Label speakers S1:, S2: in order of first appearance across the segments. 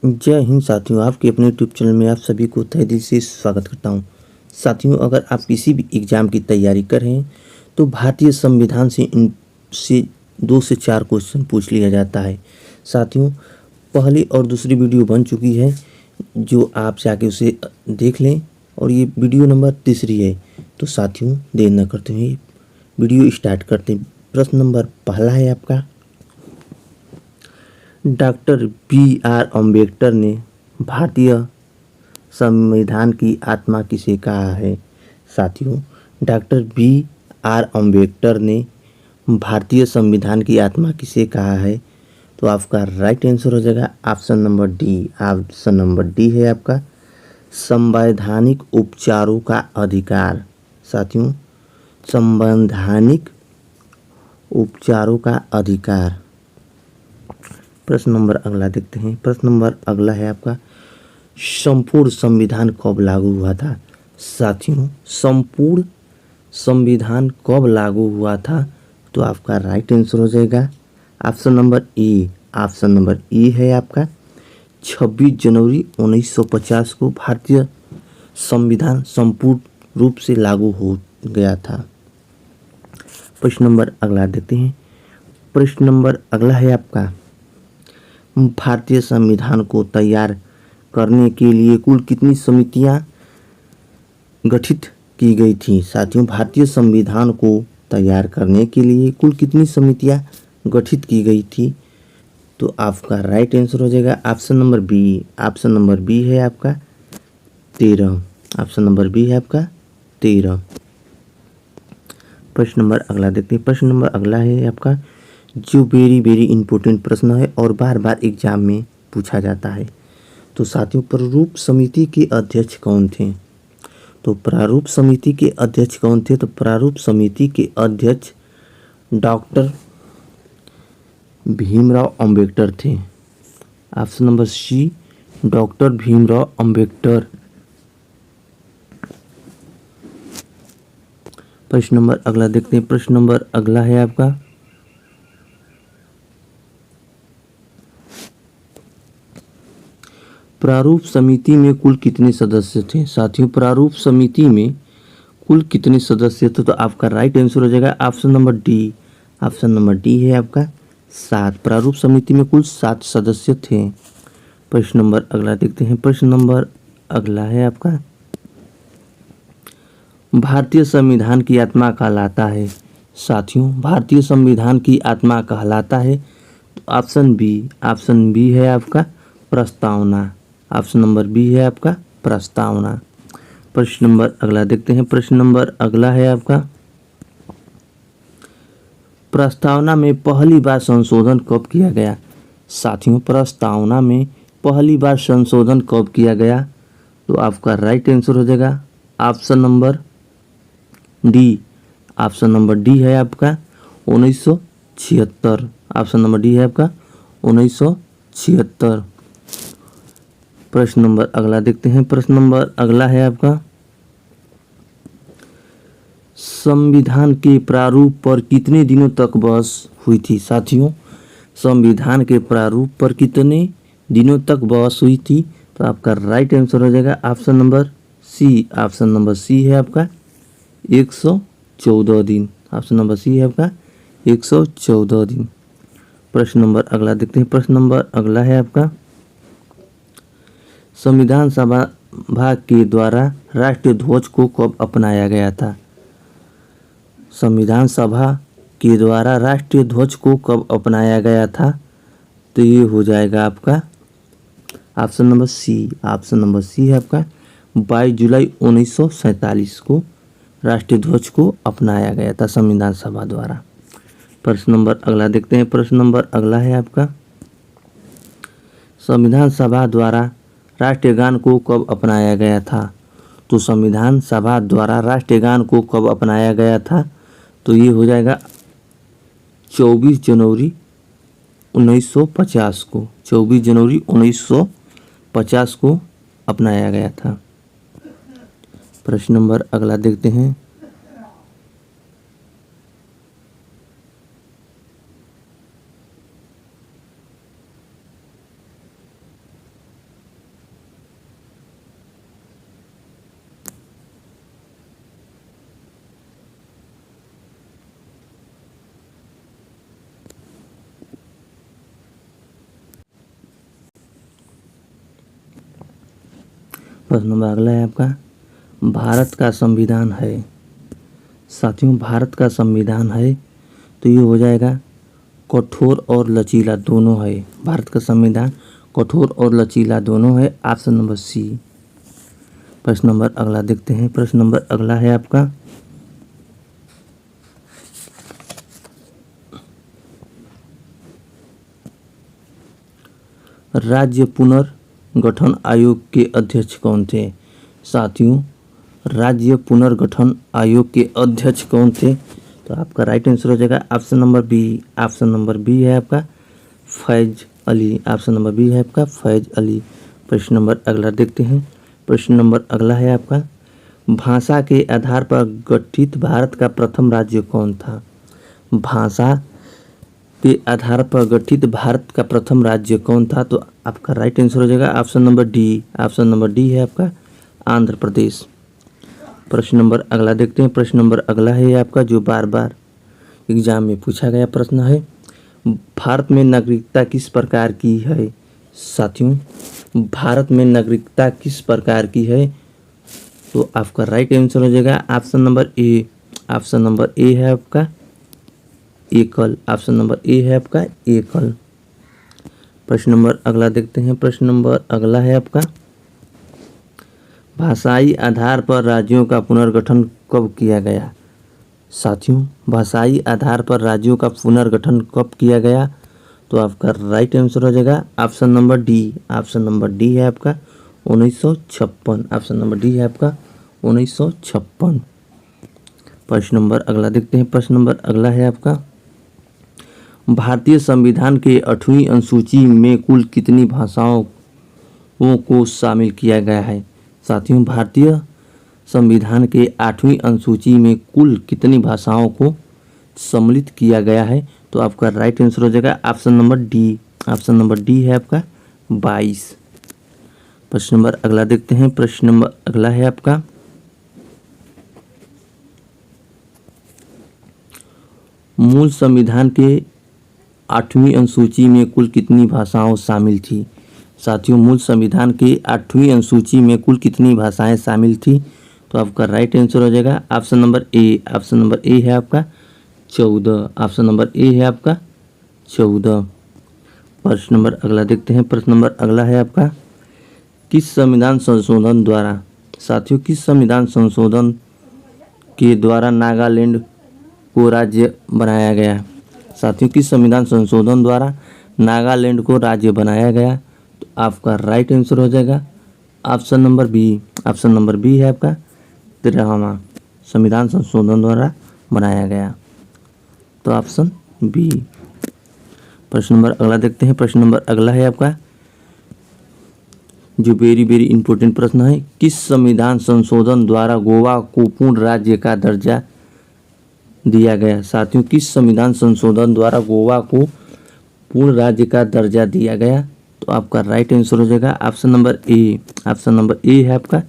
S1: जय हिंद साथियों, आपके अपने यूट्यूब चैनल में आप सभी को तहे दिल से स्वागत करता हूं। साथियों, अगर आप किसी भी एग्ज़ाम की तैयारी कर रहे हैं तो भारतीय संविधान से इनसे 2 से 4 क्वेश्चन पूछ लिया जाता है। साथियों, पहली और दूसरी वीडियो बन चुकी है, जो आप जाके उसे देख लें, और ये वीडियो नंबर तीसरी है। तो साथियों, देर न करते हुए वीडियो स्टार्ट करते हैं। प्रश्न नंबर पहला है आपका, डॉक्टर बी.आर. अम्बेडकर ने भारतीय संविधान की आत्मा किसे कहा है? साथियों, डॉक्टर बी.आर. अम्बेडकर ने भारतीय संविधान की आत्मा किसे कहा है? तो आपका राइट आंसर हो जाएगा option number D. Option number D है आपका संवैधानिक उपचारों का अधिकार। साथियों, संवैधानिक उपचारों का अधिकार। प्रश्न नंबर अगला देखते हैं। प्रश्न नंबर अगला है आपका, संपूर्ण संविधान कब लागू हुआ था? साथियों, संपूर्ण संविधान कब लागू हुआ था? तो आपका राइट आंसर हो जाएगा option number A. Option number A है आपका 26 जनवरी 1950 को भारतीय संविधान संपूर्ण रूप से लागू हो गया था। प्रश्न नंबर अगला देखते हैं। प्रश्न नंबर अगला है आपका, भारतीय संविधान को तैयार करने के लिए कुल कितनी समितियां गठित की गई थी? साथियों, भारतीय संविधान को तैयार करने के लिए कुल कितनी समितियां गठित की गई थी? तो आपका राइट आंसर हो जाएगा option number B. Option number B है आपका 13। ऑप्शन नंबर बी है आपका 13। प्रश्न नंबर अगला देखते हैं। प्रश्न नंबर अगला है आपका, जो वेरी इंपॉर्टेंट प्रश्न है और बार बार एग्जाम में पूछा जाता है। तो साथियों, प्रारूप समिति के अध्यक्ष कौन थे? तो प्रारूप समिति के अध्यक्ष कौन थे? तो प्रारूप समिति के अध्यक्ष डॉक्टर भीमराव अंबेडकर थे। Option number C, doctor Bhimrao Ambedkar. प्रश्न नंबर अगला देखते हैं। प्रश्न नंबर अगला है आपका, प्रारूप समिति में कुल कितने सदस्य थे? साथियों, प्रारूप समिति में कुल कितने सदस्य थे? तो आपका राइट आंसर हो जाएगा option number D. Option number D है आपका 7। प्रारूप समिति में कुल 7 सदस्य थे। प्रश्न नंबर अगला देखते हैं। प्रश्न नंबर अगला है आपका, भारतीय संविधान की आत्मा कहलाता है। साथियों, भारतीय संविधान की आत्मा कहलाता है तो ऑप्शन बी। ऑप्शन बी है आपका प्रस्तावना। ऑप्शन नंबर बी है आपका प्रस्तावना। प्रश्न नंबर अगला देखते हैं। प्रश्न नंबर अगला है आपका, प्रस्तावना में पहली बार संशोधन कब किया गया? साथियों, प्रस्तावना में पहली बार संशोधन कब किया गया? तो आपका राइट आंसर हो जाएगा option number D. Option number D है आपका 1976। ऑप्शन नंबर डी है आपका 1976। प्रश्न नंबर अगला देखते हैं। प्रश्न नंबर अगला है आपका, संविधान के प्रारूप पर कितने दिनों तक बहस हुई थी? साथियों, संविधान के प्रारूप पर कितने दिनों तक बहस हुई थी? तो आपका राइट आंसर हो जाएगा option number C. Option number C है आपका 114 दिन। ऑप्शन नंबर सी है आपका 114 दिन। प्रश्न नंबर अगला देखते हैं। प्रश्न नंबर अगला है आपका, संविधान सभा के द्वारा राष्ट्रीय ध्वज को कब अपनाया गया था? संविधान सभा के द्वारा राष्ट्रीय ध्वज को कब अपनाया गया था? तो ये हो जाएगा आपका option number C. Option number C है आपका 22 जुलाई 1947 को राष्ट्रीय ध्वज को अपनाया गया था संविधान सभा द्वारा। प्रश्न नंबर अगला देखते हैं। प्रश्न नंबर अगला है आपका, संविधान सभा द्वारा राष्ट्रीय गान को कब अपनाया गया था? तो संविधान सभा द्वारा राष्ट्रीय गान को कब अपनाया गया था? तो ये हो जाएगा 24 जनवरी 1950 को। 24 जनवरी 1950 को अपनाया गया था। प्रश्न नंबर अगला देखते हैं। प्रश्न नंबर अगला है आपका, भारत का संविधान है। साथियों भारत का संविधान है तो ये हो जाएगा कठोर और लचीला दोनों है। भारत का संविधान कठोर और लचीला दोनों है। Option number C. प्रश्न नंबर अगला देखते हैं। प्रश्न नंबर अगला है आपका, राज्य पुनर्गठन आयोग के अध्यक्ष कौन थे। साथियों राज्य पुनर्गठन आयोग के अध्यक्ष कौन थे, तो आपका राइट आंसर हो जाएगा option number B. Option number B है आपका Faiz Ali. Option number B है आपका फैज अली। प्रश्न नंबर अगला देखते हैं। प्रश्न नंबर अगला है आपका, भाषा के आधार पर गठित भारत का प्रथम राज्य कौन था। भाषा के आधार पर गठित भारत का प्रथम राज्य कौन था, तो आपका राइट आंसर हो जाएगा option number D. Option number D है आपका आंध्र प्रदेश। प्रश्न नंबर अगला देखते हैं। प्रश्न नंबर अगला है आपका जो बार बार एग्जाम में पूछा गया प्रश्न है, भारत में नागरिकता किस प्रकार की है। साथियों भारत में नागरिकता किस प्रकार की है, तो आपका राइट आंसर हो जाएगा option number A. Option number A है आपका एकल। ऑप्शन नंबर ए है आपका एकल। प्रश्न नंबर अगला देखते हैं। प्रश्न नंबर अगला है आपका, भाषाई आधार पर राज्यों का पुनर्गठन कब किया गया। साथियों भाषाई आधार पर राज्यों का पुनर्गठन कब किया गया, तो आपका राइट आंसर हो जाएगा option number D. Option number D है आपका 1956। ऑप्शन नंबर डी है आपका 1956। प्रश्न नंबर अगला देखते हैं। प्रश्न नंबर अगला है आपका, भारतीय संविधान के 8वीं अनुसूची में कुल कितनी भाषाओं को शामिल किया गया है। साथियों भारतीय संविधान के 8वीं अनुसूची में कुल कितनी भाषाओं को सम्मिलित किया गया है, तो आपका राइट आंसर हो जाएगा option number D. Option number D है आपका 22। प्रश्न नंबर अगला देखते हैं। प्रश्न नंबर अगला है आपका, मूल संविधान के 8वीं अनुसूची में कुल कितनी भाषाओं शामिल थी। साथियों मूल संविधान के 8वीं अनुसूची में कुल कितनी भाषाएं शामिल थी, तो आपका राइट आंसर हो जाएगा option number A. Option number A है आपका 14। ऑप्शन नंबर ए है आपका 14। प्रश्न नंबर अगला देखते हैं। प्रश्न नंबर अगला है आपका, किस संविधान संशोधन द्वारा। साथियों किस संविधान संशोधन के द्वारा नागालैंड को राज्य बनाया गया। साथियों किस संविधान संशोधन द्वारा नागालैंड को राज्य बनाया गया, तो आपका राइट आंसर हो जाएगा option number B. Option number B है आपका 13वां संविधान संशोधन द्वारा बनाया गया, तो ऑप्शन बी। प्रश्न नंबर अगला देखते हैं। प्रश्न नंबर अगला है आपका जो वेरी वेरी इंपॉर्टेंट प्रश्न है, किस संविधान संशोधन द्वारा गोवा को पूर्ण राज्य का दर्जा दिया गया। साथियों किस संविधान संशोधन द्वारा गोवा को पूर्ण राज्य का दर्जा दिया गया, तो आपका राइट आंसर हो जाएगा option number A. Option number A है आपका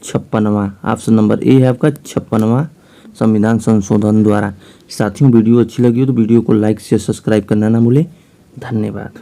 S1: 56वां। ऑप्शन नंबर ए है आपका 56वां संविधान संशोधन द्वारा। साथियों वीडियो अच्छी लगी हो तो वीडियो को लाइक से सब्सक्राइब करना ना भूलें। धन्यवाद।